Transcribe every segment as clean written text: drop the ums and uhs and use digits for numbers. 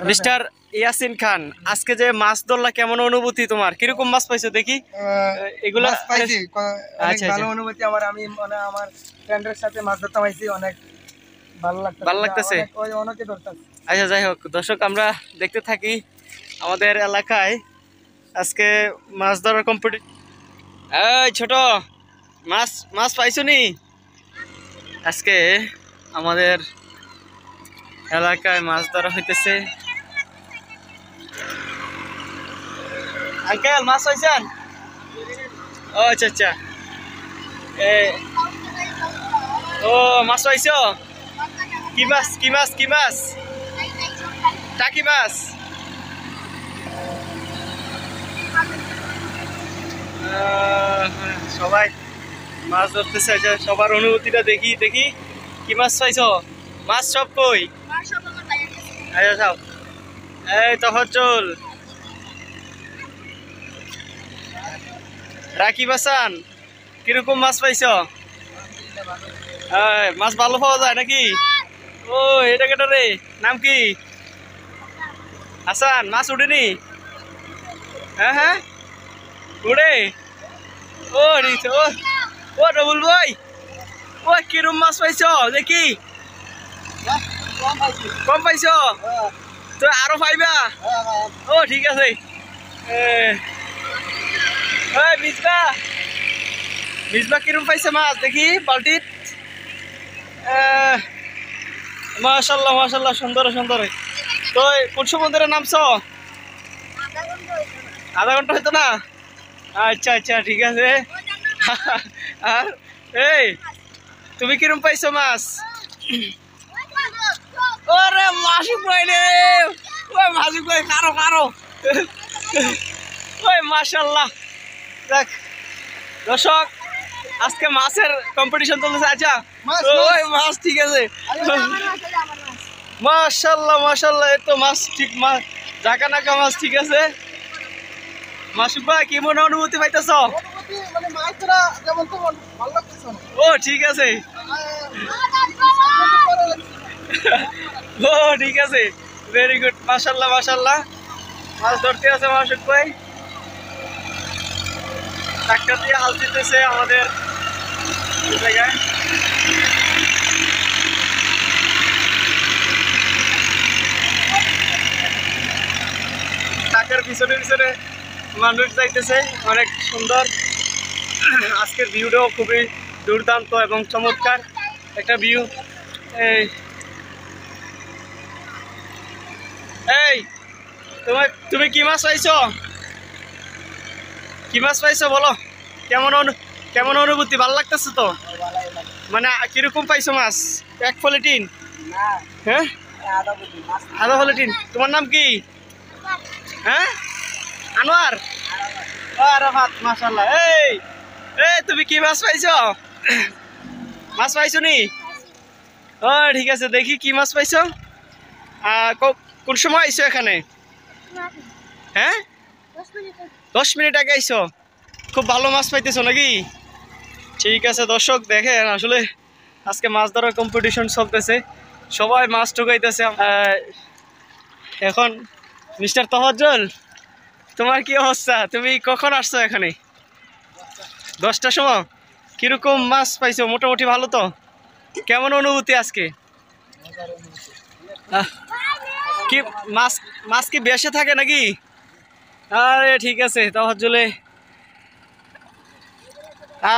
Mister Yasin খান, আজকে যে মাছ ধরলা কেমন অনুভূতি তোমার? কিরকম মাছ পাইছো দেখি? এগুলা পাইছি অনেক ভালো অনুভূতি আমার। আমি মানে আমার ফ্রেন্ডের সাথে মাছ ধরতে পাইছি, অনেক ভালো লাগতেছে। অনেকে ধরতেছে। আচ্ছা, যাই হোক দর্শক, আমরা দেখতে থাকি আমাদের এলাকায় আজকে মাছ ধরার কম্পিটিশন। এই ছোট, মাছ মাছ পাইছো নি? আজকে আমাদের এলাকায় মাছ ধরা হইতেছে। আঙ্কেল, মাছ পাইছেন? ও আচ্ছা আচ্ছা, ও মাছ পাইছো? কি মাছ কি মাছ কি মাছ? টাকি মাছ। সবাই মাছ ধরতেছে, সবার অনুভূতিটা দেখি দেখি। কি মাছ পাইছো? মাছ সব কই? আচ্ছা যাও। এই তফাজ্জল, রাকিব হাসান, কিরকম মাছ পাইছো? মাছ ভালো পাওয়া যায় নাকি? ও এটা কেটা রে, নাম কি? হাসান, মাছ উঠেনি? হ্যাঁ হ্যাঁ উড়ে। ও ও ও ডবল বই, ও কিরম মাছ পাইছো দেখি? কম পাইছো তো, আরো পাইবা? ও ঠিক আছে। মিজবা, মিজবা কিরম পাইছে মাছ দেখি বালতিত? মাশাল্লাহ মাশাল্লাহ, সুন্দর সুন্দর। তো কোন সমুদ্রে নামছো? আধা ঘন্টা হইতো না? আচ্ছা আচ্ছা ঠিক আছে। আর এই তুমি কিরম পাইছো মাছ? ওরে মাসি পাইলে, ওই মাসি পাই কারো কারো। ওই মাশাল্লাহ। দেখ দর্শক, আজকে মাছের কম্পিটিশন চলতেছে। আচ্ছা ওই মাছ ঠিক আছে। মাশাল্লাহ মাশাল্লাহ, এই তো মাছ ঠিক, মাছ জাকা নাকা মাছ ঠিক আছে। মাসুক ভাই, কি মনে অনুভূতি পাইতেছ? ও ঠিক আছে, ও ঠিক আছে, ভেরি গুড, মাশাল্লাহ মাশাল্লাহ। মাছ ধরতে আছে মাসুক ভাই, ট্রাক্টর দিয়ে হাল দিতেছে আমাদের জায়গায়। ট্রাকের পিছনে পিছনে মানুষ যাইতেছে, অনেক সুন্দর। আজকের ভিউটাও খুবই দুর্দান্ত এবং চমৎকার একটা ভিউ। এই তুমি কি মাছ পাইছো? কি মাছ পাইছো বলো? কেমন অনুভূতি? ভালো লাগতেছে তো? মানে কিরকম পাইছো মাছ? এক পলিটিন? হ্যাঁ আধা পলিটিন। তোমার নাম কি? হ্যাঁ আনোয়ার। আরাফাত, মাশাআল্লাহ। এই এই তুমি কি মাছ পাইছো? মাছ পাইছো নি? ও ঠিক আছে, দেখি কি মাছ পাইছো। কোন সময় আইছো এখানে? হ্যাঁ 10 মিনিট আগে আইছো। খুব ভালো মাছ পাইতেছো নাকি? ঠিক আছে দর্শক, দেখেন আসলে আজকে মাছ ধরার কম্পিটিশন চলতেছে, সবাই মাছ ঠকাইতেছে। এখন মিস্টার তফাজ্জল, তোমার কি অবস্থা? তুমি কখন আসছো এখানে? 10টার সময়। কিরকম মাছ পাইছো? মোটামুটি ভালো তো? কেমন অনুভূতি আজকে? কি মাছ মাছ কি বেশে থাকে নাকি? আরে ঠিক আছে তফাজ্জলে।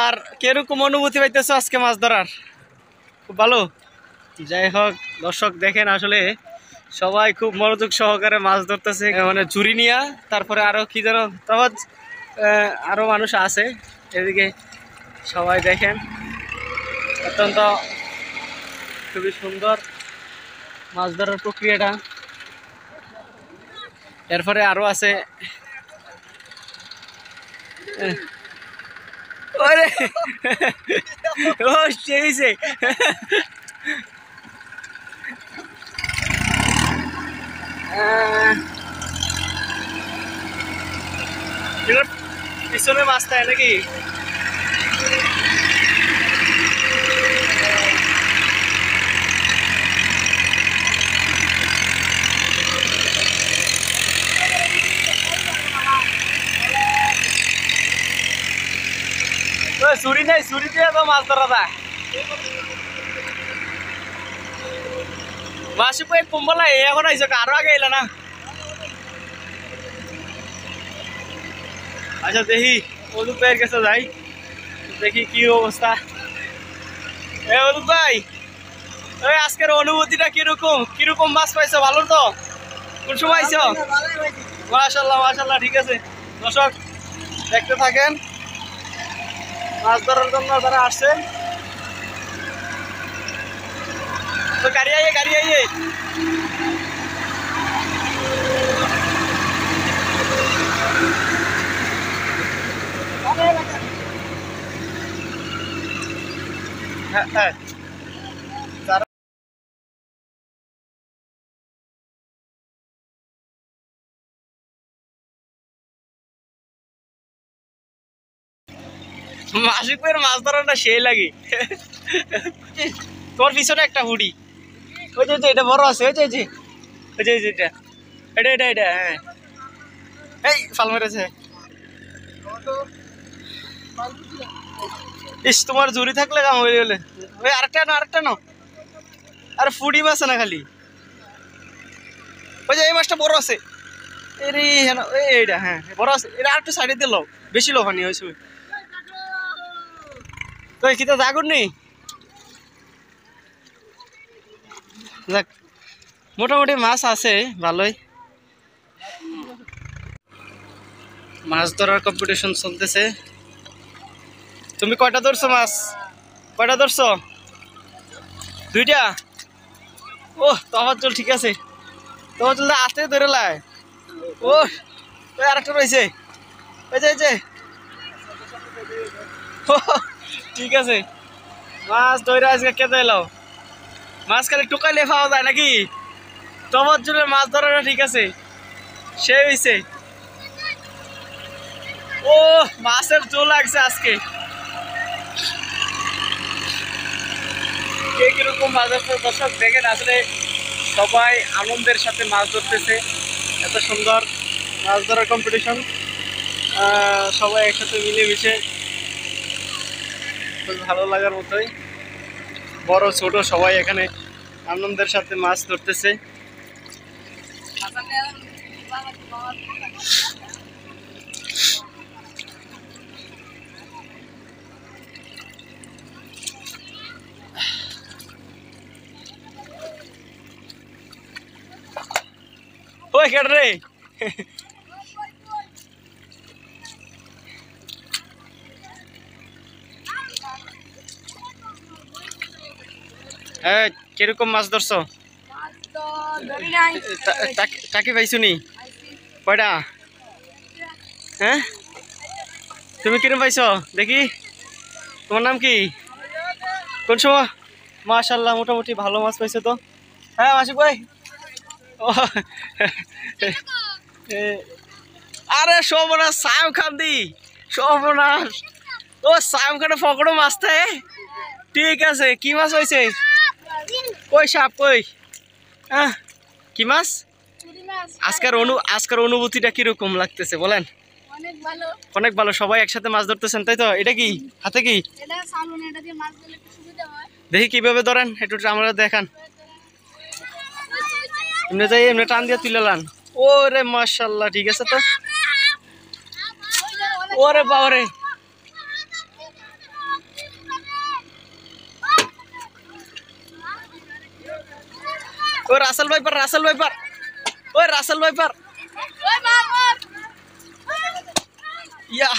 আর কিরকম অনুভূতি পাইতেছো আজকে মাছ ধরার? খুব ভালো। যাই হোক দর্শক, দেখেন আসলে সবাই খুব মনোযোগ সহকারে মাছ ধরতেছে, মানে ঝুড়ি নিয়া। তারপরে আরো কি যেন তফাজ, আরো মানুষ আছে এদিকে। সবাই দেখেন অত্যন্ত খুবই সুন্দর মাছ ধরার প্রক্রিয়াটা। এরপরে আরো আছে। ওরে ও সেইছে। পিছনে মাছ থাকে নাকি? ছুরি নাই, ছুরি দিয়ে তো মাছ ধরা যায়। মাসি কই কুম্বলা এখন আইছো, আরো আগে এলে না। আচ্ছা দেখি অদূপ ভাইয়ের কাছে যাই, দেখি কি অবস্থা। অদূপ ভাই, ওই আজকের অনুভূতিটা কিরকম, কিরকম মাছ পাইছো? ভালো তো? কোন সময় আইছো? মাশাআল্লাহ মাশাআল্লাহ, ঠিক আছে। দর্শক দেখতে থাকেন মাছ ধরার জন্য যারা আসছে। তো গাড়ি আইয়ে, গাড়ি আইয়ে। হ্যাঁ হ্যাঁ, মাসিক ভাইয়ের মাছ ধরাটা সেই লাগে। তোমার পিছনে একটা হুডি, ওই যে এটা বড় আছে, ওই যে ওই যে এটা এটা এটা এটা হ্যাঁ, এই ফাল মেরেছে। ইস, তোমার জুড়ি থাকলে কাম হয়ে গেলে। ওই আরেকটা না, আরেকটা নাও। আর ফুডি মাছ না খালি, ওই যে এই মাছটা বড় আছে। এরে হ্যাঁ, এইটা হ্যাঁ বড় আছে। এটা আর একটু সাইডে দিয়ে লো, বেশি লো পানি হয়েছে। তো কি তো জাগুর নেই, যাক মোটামুটি মাছ আছে ভালোই। মাছ ধরার কম্পিটিশন চলতেছে। তুমি কয়টা ধরছো মাছ? কয়টা ধরছো? দুইটা? ও তোমার চল, ঠিক আছে। তোমার চল আস্তে ধরে লাই। ও আরেকটা রয়েছে, ওই যে ঠিক আছে। মাছ ধরে আজকে কেটে এলাও। মাছ খালি টুকাইলে পাওয়া যায় নাকি? তোমার জন্য মাছ ধরাটা ঠিক আছে, সে হয়েছে। ও মাছের জোর লাগছে আজকে। কে কিরকম মাছ ধরছে দর্শক দেখেন, আসলে সবাই আনন্দের সাথে মাছ ধরতেছে। এত সুন্দর মাছ ধরার কম্পিটিশন, সবাই একসাথে মিলেমিশে খুব ভালো লাগার মতোই। বড় ছোট সবাই এখানে আনন্দের সাথে মাছ ধরতেছে। ওই কেট রে, কিরকম মাছ ধরছো? টাকি পাইছো নি? কয়টা? হ্যাঁ, তুমি কিরকম পাইছো দেখি? তোমার নাম কি? কোন সময়? মাশাআল্লাহ, মোটামুটি ভালো মাছ পাইছো তো। হ্যাঁ মাসিক ভাই, আরে সর্বনাশ, সায়ম খান দি সর্বনাশ। ও সায়ম খানে পকড়ো মাছ থাকে, ঠিক আছে। কি মাছ হয়েছে? কই সাপ কই? হ্যাঁ, কি মাছ? আজকের অনুভূতিটা কিরকম লাগতেছে বলেন? অনেক ভালো, সবাই একসাথে মাছ ধরতেছেন তাই তো? এটা কি হাতে কি? দেখি কিভাবে ধরেন, একটু আমরা দেখান। এমনি যাই, এমনি টান দিয়ে তুলে লান। ওরে মাশাআল্লাহ, ঠিক আছে তো। ওরে বাবারে, ও রাসেল ভাইপার, রাসেল ভাইপার, ওই রাসেল ভাইপার, ইয়া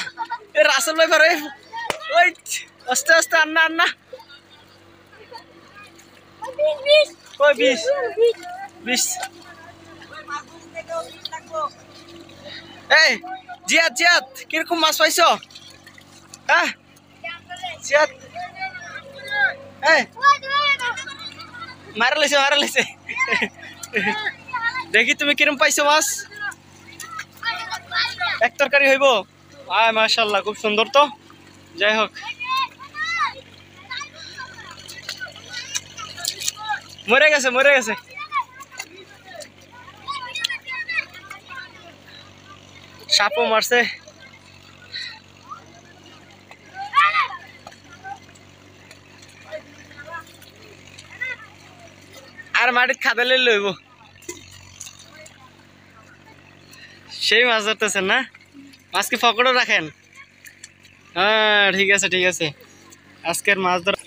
এ রাসেল ভাইপার, ওই আস্তে আস্তে আন্না আন্না। ওই 20 এই জিয়াদ, জিয়াদ কিরকম মাছ পাইছো? হ্যাঁ জিয়াদ, মারা লাইছে। দেখি তুমি কিরম পাইছো মাছ? এক তরকারি হইব? আয় মাশাআল্লাহ, খুব সুন্দর তো। যাই হোক, মরে গেছে, মরে গেছে। সাপও মারছে। মাটির খাদালে লইব সেই মাছ ধরতেছেন না মাছ কি পকেটও রাখেন হ্যাঁ ঠিক আছে আজকের মাছ ধরা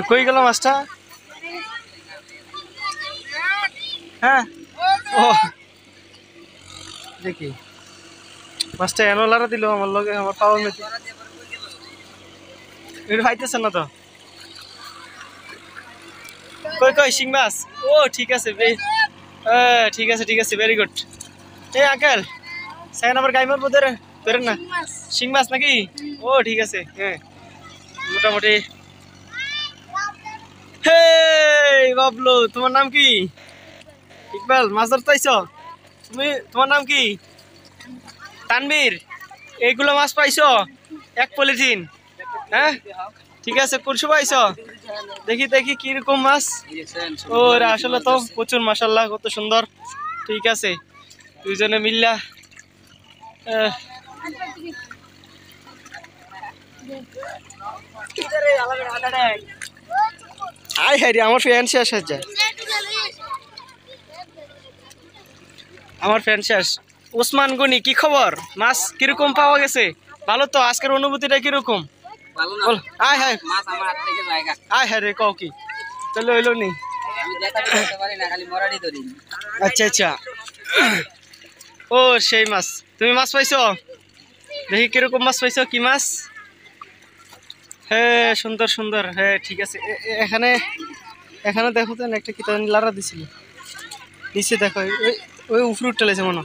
কই গেল মাছটা হ্যাঁ ও দেখি মাছটা এনো লারা দিল আমার লগে আমার পাওয়ার মেতে এটা পাইতেছেন না তো কই শিং মাছ ও ঠিক আছে ঠিক আছে ভেরি গুড এই আঙ্কেল সেকেন্ড নাম্বার গাই মারবো ধরেন না শিং মাছ নাকি ও ঠিক আছে হ্যাঁ মোটামুটি হে বাবলু তোমার নাম কি ইকবাল মাছ ধরতে আইছো তোমার নাম কি তানবীর এইগুলো মাছ পাইছো এক পলিথিন হ্যাঁ ঠিক আছে কোনসু পাইছো দেখি কিরকম মাছ ও আসলে তো প্রচুর মাশাআল্লাহ কত সুন্দর ঠিক আছে দুইজনে মিল্লা আয় হায় রে আমার ফ্যান শেষ হয়ে যায় আমার ফ্যান শেষ ওসমান গনি কি খবর মাছ কিরকম পাওয়া গেছে ভালো তো আজকের অনুভূতিটা কিরকম বল আয় হায় আয় হায় রে কও কি চলো হইলো নি আচ্ছা ও সেই মাছ তুমি মাছ পাইছো দেখি কিরকম মাছ পাইছো কি মাছ হ্যাঁ সুন্দর হ্যাঁ ঠিক আছে এখানে দেখো তো একটা কি লারা দিছিল নিচে দেখো ওই উপরে উঠতেছে মনে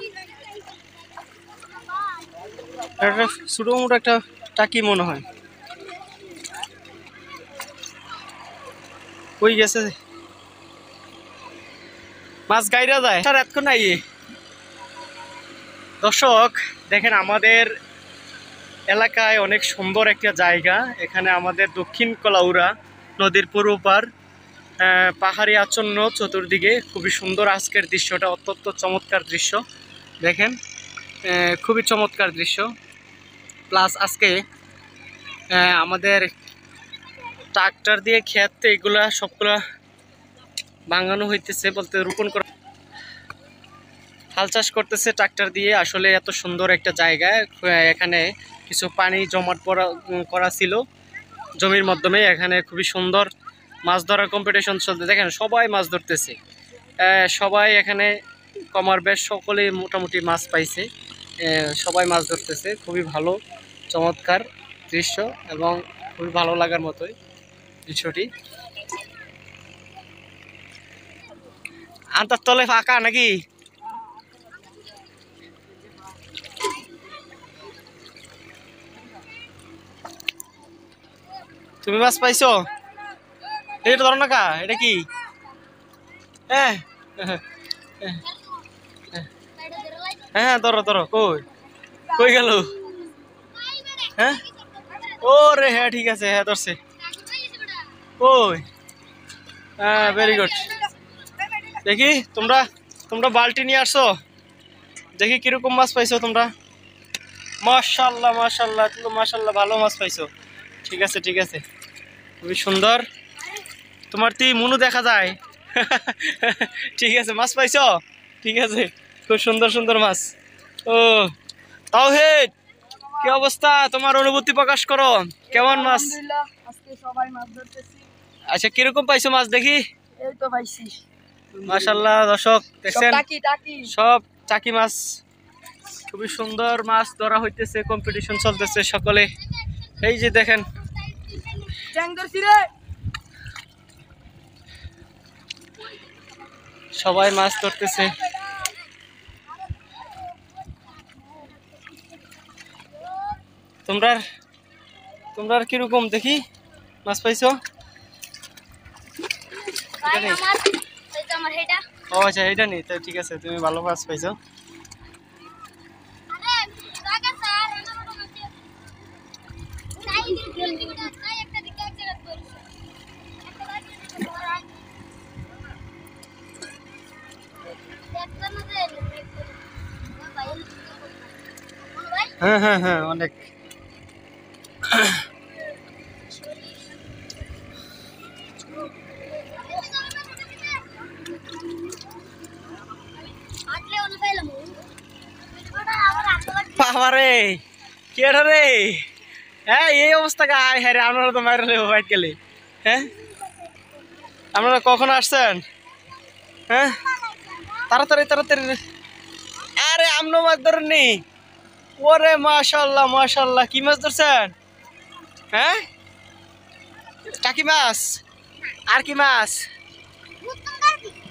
একটা ছোটো মোটো একটা টাকি মনে হয় কই গেছে মাছ গাইরা যায় স্যার এতক্ষণ নাই দর্শক দেখেন আমাদের এলাকায় অনেক সুন্দর একটা জায়গা এখানে আমাদের দক্ষিণ কলাউড়া নদীর পূর্ব পার পাহাড়ি আচ্ছন্ন চতুর্দিকে খুবই সুন্দর আজকের দৃশ্যটা অত্যন্ত চমৎকার দৃশ্য দেখেন খুবই চমৎকার দৃশ্য প্লাস আজকে আমাদের ট্রাক্টর দিয়ে ক্ষেত এগুলা সবগুলা ভাঙানো হইতেছে বলতে রোপণ করা হাল চাষ করতেছে ট্রাক্টর দিয়ে আসলে এত সুন্দর একটা জায়গায় এখানে কিছু পানি জমাট করা ছিল জমির মাধ্যমে এখানে খুবই সুন্দর মাছ ধরার কম্পিটিশন চলতে দেখেন সবাই মাছ ধরতেছে সবাই এখানে কমার বেশ সকলেই মোটামুটি মাছ পাইছে সবাই মাছ ধরতেছে খুবই ভালো চমৎকার দৃশ্য এবং খুবই ভালো লাগার মতোই দৃশ্যটি আন্তার তলে ফাঁকা নাকি তুমি মাছ পাইছো এটা ধরো না কা এটা কি হ্যাঁ ধরো কই গেল হ্যাঁ ও রে হ্যাঁ ঠিক আছে হ্যাঁ ধরছে কই হ্যাঁ ভেরি গুড দেখি তোমরা বালতি নিয়ে আসছো দেখি কিরকম মাছ পাইছো তোমরা মাশাআল্লাহ ভালো মাছ পাইছো ঠিক আছে খুবই সুন্দর তোমার মুনু দেখা যায় ঠিক আছে মাছ পাইছো ঠিক আছে খুব সুন্দর মাছ ও তাওহীদ কি অবস্থা তোমার অনুভূতি প্রকাশ করো কেমন মাছ আজকে সবাই মাছ ধরতেছি আচ্ছা কিরকম পাইছো মাছ দেখি এই তো পাইছি মাশাআল্লাহ দর্শক দেখছেন সব টাকি মাছ খুবই সুন্দর মাছ ধরা হইতেছে কম্পিটিশন চলতেছে সকলে এই যে দেখেন সবাই মাছ ধরতেছে তোমরা কিরকম দেখি মাছ পাইছো ও আচ্ছা এটা নেই তো ঠিক আছে তুমি ভালো মাছ পাইছো হ্যাঁ অনেক বাবারে কেডা রে হ্যাঁ এই অবস্থা গায় হ্যাঁ রে আপনারা তো মাইরে লেবো বাইট গেলে হ্যাঁ আপনারা কখন আসছেন হ্যাঁ তাড়াতাড়ি তাড়াতাড়ি আরে আমনো মাছ ধরেননি ওরে মাশাল্লাহ মাশাল্লাহ কি মাছ ধরছেন হ্যাঁ টাকি মাছ আর কি মাছ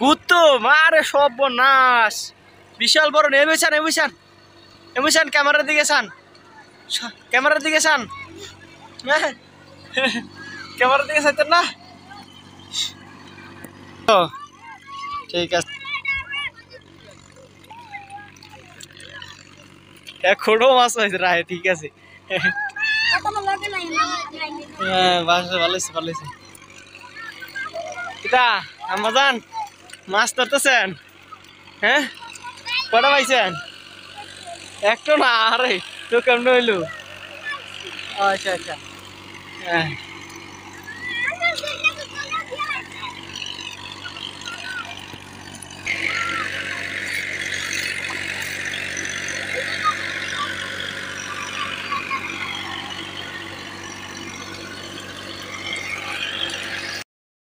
গুত্তো মারে সব নাশ বিশাল বড় এমুছান এমুছান এমুছান ক্যামেরার দিকে চান ক্যামেরার দিকে চান হ্যাঁ ক্যামেরার দিকে চাইতেন না ও ঠিক আছে এখনো মাছ হয়েছে রায় ঠিক আছে হ্যাঁ ভালো হয়েছে ভালো হয়েছে কিতা আমাজান মাছ ধরতেছেন হ্যাঁ কটা পাইছেন একটা না আরে তো কেমন হইলো আচ্ছা আচ্ছা হ্যাঁ